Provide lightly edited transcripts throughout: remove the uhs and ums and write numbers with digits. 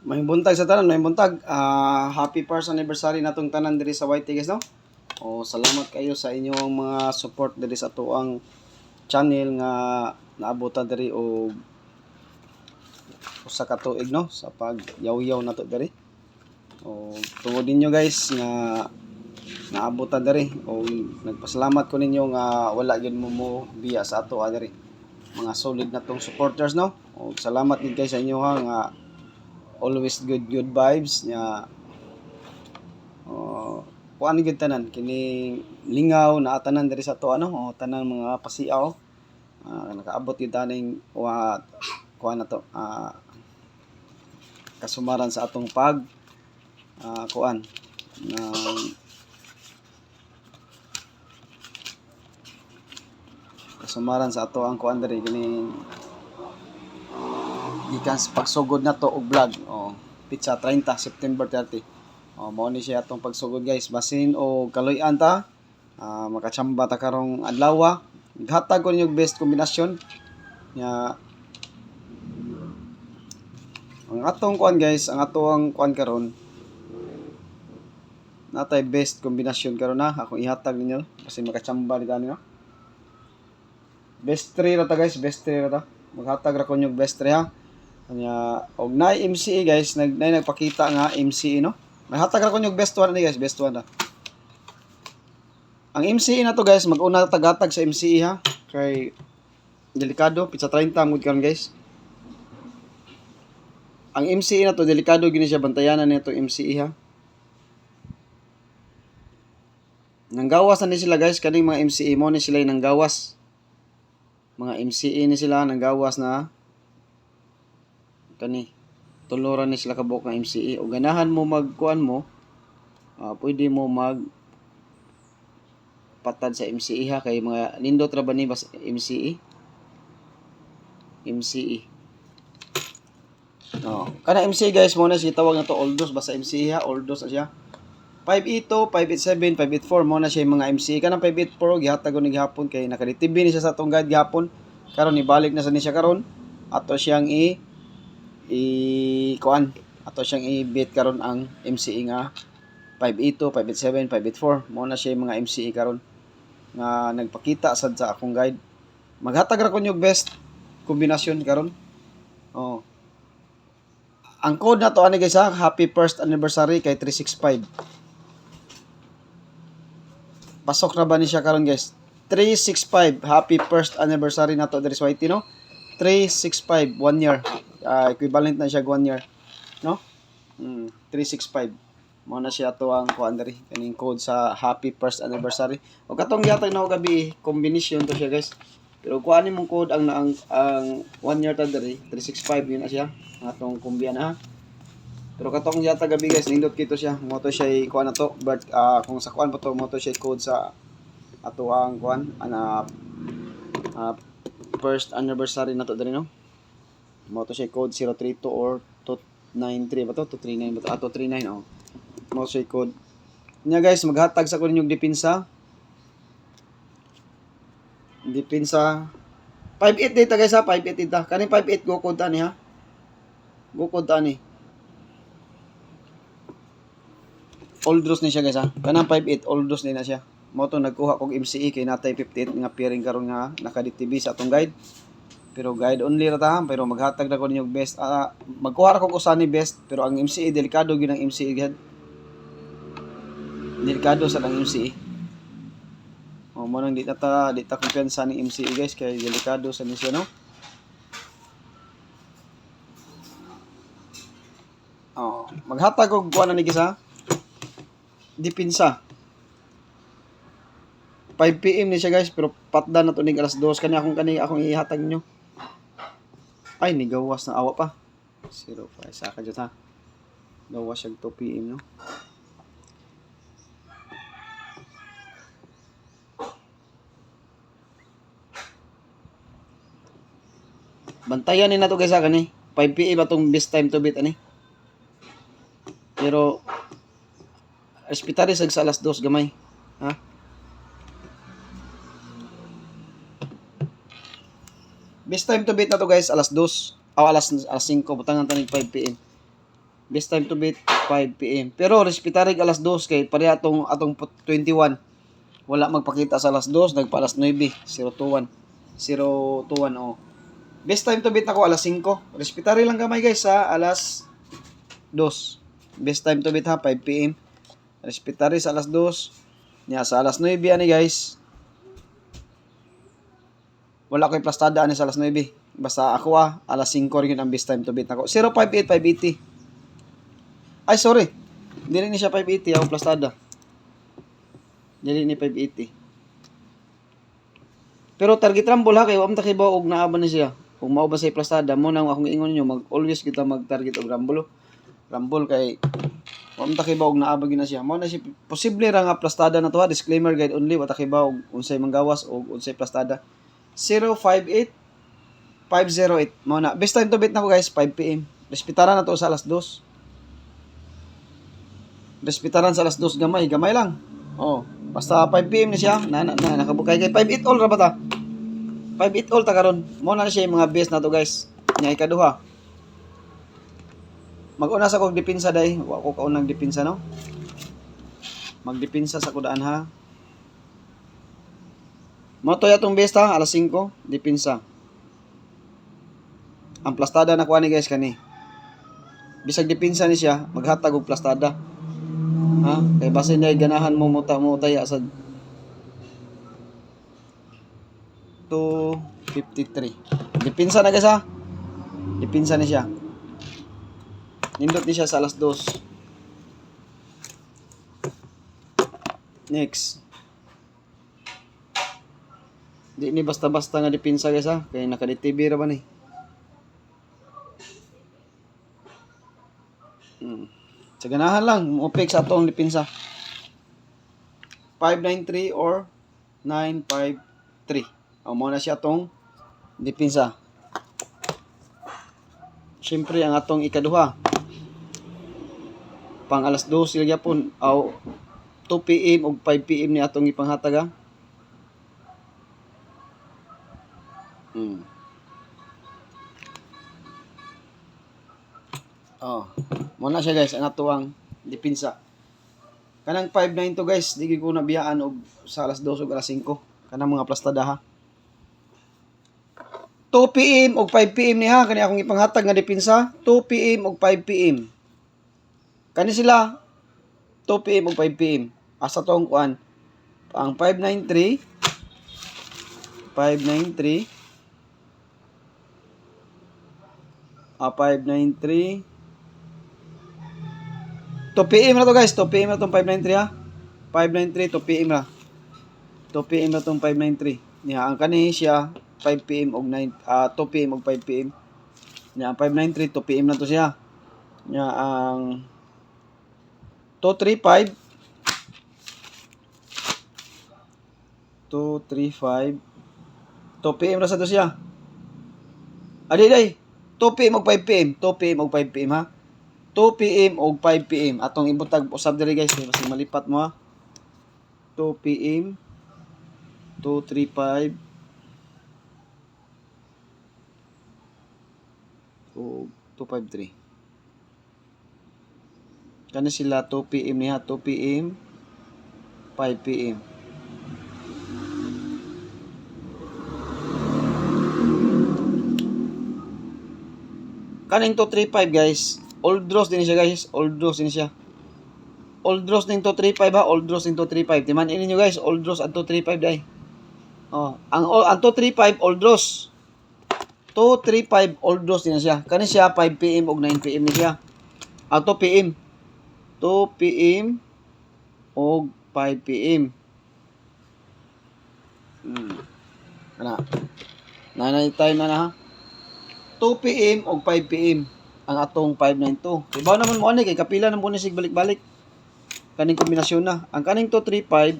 May buntag sa tanan, may buntag. Happy first anniversary natong tanan diri sa YT guys, no? O salamat kayo sa inyong mga support diri sa tuang channel nga naabutan diri og usa ka tuig, no, sa pagyaw-yaw nato diri. O tungod ninyo guys nga naabutan diri o nagpasalamat ko ninyo nga wala gyud mo biya sa ato diri. Mga solid na tong supporters, no? O salamat din kay sa inyo ha nga always good vibes nya kuan gid tanan kini lingaw na tanan diri sa to tanan mga pasiaw nakaabot gid taning kuan na to kasumaran sa atong pag kuan kasumaran sa ato ang kuan diri kini gikan sa pagsugod na to og vlog pizza 30 September 30 mao ni siya atong pagsugod guys basin o kaloy-an ta makatsamba ta karong adlaw hatag ko ninyo best kombinasyon nya ang atong kuan guys ang atong kuan karon natay best kombinasyon karon akong ihatag ninyo kasi makatsamba di tani no best 3 ra ta guys best 3 ra ta maghatag ra ko ninyo best 3 ha kanya og nay MCE guys nagpakita nga MCE no maghatag ra ko ninyo best 1 ni guys best 1 na ang MCE na to guys mag-una tagatag sa MCE ha kay delikado pizza 30 mud karon guys ang MCE na to delikado gini siya bantayanan nito MCE ha nanggawas na ni sila guys kaning mga MCE mo ni sila nanggawas mga MCE ni sila nanggawas na kani tuluran ni sila kabuk ng MCE o ganahan mo magkuan mo pwede mo mag patad sa MCE ha kay mga nindot ra ba ni bas MCE kana MCE guys mo na siya tawag na to oldos basta MCE ha oldos siya 582 587 584 mo na siya mga MCE kanang 584 gihatag ko ni gihapon kay nakaditib ni siya sa atong guide gihapon karon ibalik na sa ni siya karon ato siyang kuan ato siyang i-beat karon ang MCE nga 582 587 584 mo na siya mga MCE karon nga nagpakita sad sa akong guide maghatag ra ko yung best kombinasyon karon ang code na to ani guys ha happy first anniversary kay 365 pasok na ba ni siya karon guys 365 happy first anniversary na to diri sa YT no 365 1 year equivalent na siya 1 year no 365 mo na siya to ang kuan diri kaning code sa happy first anniversary o katong yatag na gabi combination to siya guys pero kuan ni mong code ang 1 year ta diri 365 yun na siya atong kumbiyan ha pero katong yatag gabi guys nindot kito siya mo to siya kuan na to but kung sa kuan pa to mo to siya code sa ato ang kuan first anniversary na to diri no mo to siya code 032 or 293 ba to 239 ba to 239 mo siya code nya guys maghatag sa ko ninyong depensa 58 data guys ha 58 data kani 58 go code tani ha go code tani old dos ni siya guys ha kanang 58 old dos ni na siya mo to nagkuha kog MCE kay natay 58 nga pairing karon nga naka-DTV sa atong guide pero guide only ra ta pero maghatag na ko ninyo best magkuha ra ko usa ni best pero ang MCE delikado gyud ang MCE gid delikado sa ang MCE mo nang di ta kumpiyansa ni MCE guys kay delikado sa nisyo no maghatag og kuan ni gisa depensa 5 PM ni siya guys pero patdan na to nig alas 2 kani akong ihatag nyo ay ni gawas na awa pa 05 saka jud ha gawas siya 2 PM no bantayan ni na to guys ha kani 5 PM atong best time to beat ani pero respetari sa alas 2 gamay ha best time to beat na to guys alas 2 alas 5 butangan tanig 5 PM Best time to beat 5 PM. Pero respetarig alas 2 kay pareha atong 21. Wala magpakita sa alas 2, nagpa alas 9, 021. 021 oh. Best time to beat nako alas 5. Respetary lang gamay guys sa alas 2. Best time to beat ha 5 PM. Respetary sa alas 2. Nya sa alas 9 ani guys. Wala ko'y plastada ani sa alas 9. Basta ako alas 5 rin ang best time to beat nako. 058 580. Ay sorry. Dili ni siya 580 ako plastada. Dili ni 580. Pero target rumble ha kay wa man ta kay og naaban ni siya. Kung mao ba say plastada mo nang akong ingon niyo mag always kita mag target og rumble. Rumble kay wa man ta kay og naabag na siya. Mao na si posible ra nga plastada na to ha. Disclaimer guide only wa ta kay og unsay manggawas og unsay plastada. 058 508 mao na. Best time to beat nako guys 5 PM. Respetaran na to sa alas 2. Respetaran sa alas 2 gamay lang. Oh, basta 5 PM ni siya. Nakabukay kay 58 all ra ba ta? 58 all ta karon. Mo na siya yung mga best na to guys. Nya ikaduha. Mag-una sa kog depensa day. Wa ko kaunang depensa no. Magdepensa sa kudaan ha. Mo to atong best ha alas 5 depensa. Ang plastada na kuha ni guys kani. Bisag depensa ni siya, maghatag og plastada. Ha? Kay base na ganahan mo muta-mutay sa 253. Depensa na guys ha. Depensa ni siya. Nindot ni siya sa alas 2. Next. Di ni basta-basta nga depensa guys ha. Kay naka-DTV ra ba ni. Sa ganahan lang, mo-pick sa atong depensa. 593 or 953. O mo na siya atong depensa. Siyempre ang atong ikaduha. Pang alas 2 sila gyapon aw 2 PM ug 5 PM ni atong ipanghatag ha. Oh, mo na siya guys, ang atuang depensa. Kanang 592 guys, di ko na biyaan og sa alas 2 ug alas 5. Kanang mga plastada ha. 2 PM ug 5 PM ni ha kani akong ipanghatag nga depensa. 2 PM ug 5 PM. Kani sila 2 PM ug 5 PM. Asa tong kuan? Ang 593 593 2 PM na to guys, 2 PM na tong 593 ha. 593 2 PM na. 2 PM na tong 593. Niya ang kani siya 5 PM og 2 PM og 5 PM. Niya ang 593 2 PM na to siya. Niya ang 235 2 PM na sa to siya. Day 2 PM og 5 PM, 2 PM og 5 PM ha. 2 PM og 5 PM atong ibutag usab diri guys, basta malipat mo ha. 2 PM 235 o 253. Kani sila 2 PM niya, 2 PM 5 PM. Kaning 235 guys, old draws din siya guys, old draws din siya. Old draws ning 235 ha, old draws ning 235. Timan ini niyo guys, old draws ang 235 dai. Oh, ang 235 old draws. 235 old draws din siya. Kani siya 5 PM ug 9 PM ni siya. 2 PM. 2 PM ug 5 PM. Kana. Nanay time na ha. 2 PM ug 5 PM ang atong 592. Ibaw naman mo ani kay kapila nang bonus balik-balik. Kaning kombinasyon na. Ang kaning 235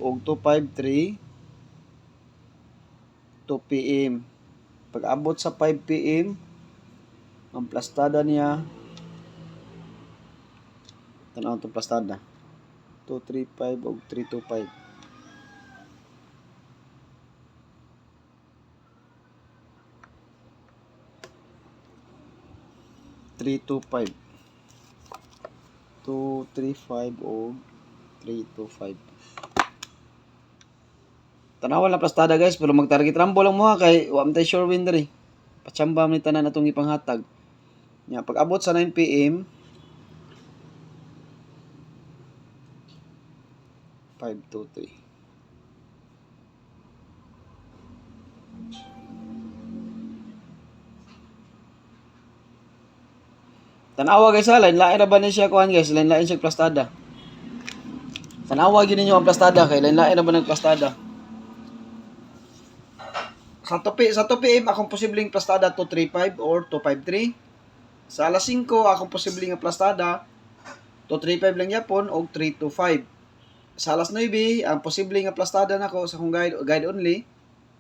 ug 253 2 PM. Pag abot sa 5 PM ang plastada niya tanaw to plastada 235 ug 325. 325. 235 o 325. Tanawan lang plastada guys, pero mag-target rumble lang mo ha, kay wa man tay sure win diri. Patsamba man tanan atong ipanghatag. Nya pag abot sa 9 PM 523. Tanawa guys ha, lain-lain ra ba ni siya kuan guys, lain-lain siya plastada. Tanawa gyud ninyo ang plastada kay lain-lain ra ba nagplastada. Sa 2 PM akong posibleng plastada 235 or 253. Sa alas 5 akong posibleng plastada 235 lang yapon og 325. Sa alas 9 ang posibleng plastada nako sa akong guide only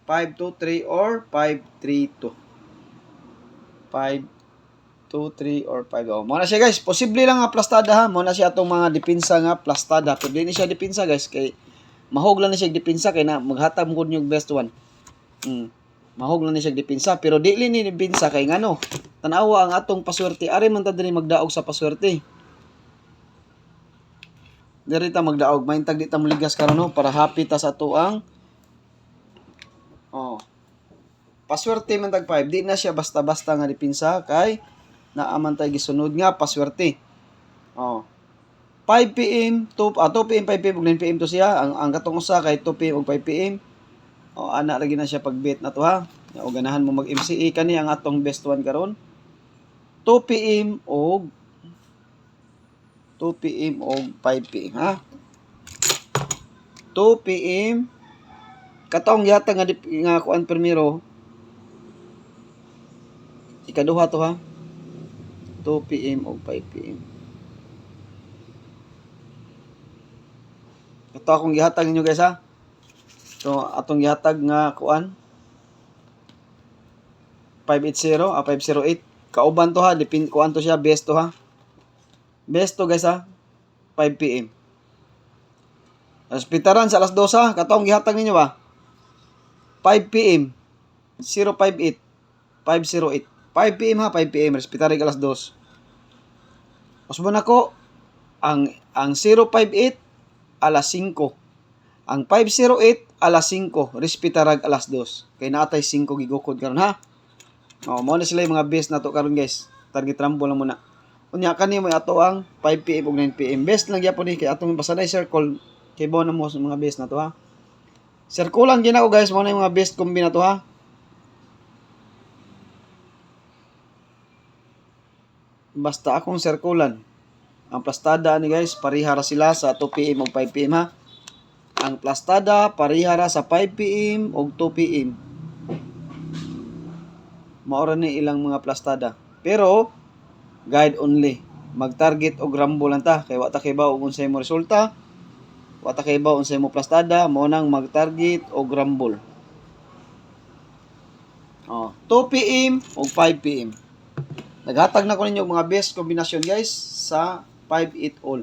523 or 532. 523 or 50. Mo na siya guys, posible lang nga plastada ha. Mo na siya atong mga depensa nga plastada. Pero di ni siya depensa guys kay mahog lang ni siya depensa kay na maghatag mo yung best one. Mahog lang ni siya depensa pero dili ni depensa kay ngano. Tanawa ang atong paswerte. Ari man ta diri magdaog sa paswerte. Diri ta magdaog, maintag di ta muligas karon no para happy ta sa tuang. Paswerte man tag 5. Di na siya basta-basta nga depensa kay naaman tay gisunod nga paswerte. 5 PM 2 PM 5 PM ug 9 PM to siya. Ang katong usa kay 2 PM ug 5 PM. Ana lagi na siya pag-bet na to ha. O ganahan mo mag-MCE kani ang atong best one karon. 2 PM og 5 PM ha. 2 PM katong yata nga kuan primero. Ikaduha to ha. 2 PM og 5 PM. Ito akong gihatag ninyo guys ha. So atong gihatag nga kuan 508. Kauban to ha, kuan to siya, best to ha. Best to guys ha. 5 PM. Hospitaran sa alas 2 ha, katong gihatag ninyo ba? 5 PM 058 508. 5 PM ha, 5 PM hospitaran alas 2. Usbon ako ang 058 alas 5. Ang 508 alas 5, respitarag alas 2. Kay naatay 5 gigukod karon ha. Mo na sila yung mga best nato karon guys. Target rumble lang muna. Unya kani mo ato ang 5 PM ug 9 PM. Best lang gyapon ni kay atong basanay circle kay bo na mo sa mga best nato ha. Circulan gyud ako guys, mo na yung mga best kombi nato ha. Basta akong circulan. Ang plastada ni guys, parihara sila sa 2 PM ug 5 PM ha. Ang plastada parihara sa 5 PM ug 2 PM. Maura ni ilang mga plastada. Pero guide only. Mag-target og rumble lang ta kay wa ta kay baw unsay mo resulta. Wa ta kay baw unsay mo plastada, mo nang mag-target og rumble. 2 PM ug 5 PM. Naghatag na ko ninyo mga best kombinasyon guys sa 5-8 all.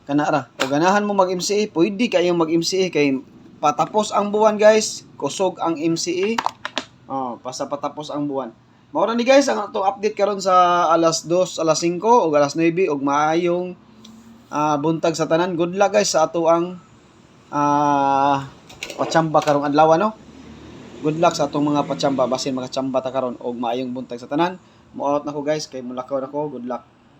Kanara. O ganahan mo mag-MCE, pwede kayong mag-MCE kay patapos ang buwan guys, kusog ang MCE. Basta patapos ang buwan. Maura ni guys ang atong update karon sa alas 2, alas 5 ug alas 9 ug maayong buntag sa tanan. Good luck guys sa ato ang patsamba karong adlaw no. Good luck sa atong mga patsamba basin makachamba ta karon og maayong buntag sa tanan. Mo-out na ko guys kay mulakaw na ko. Good luck.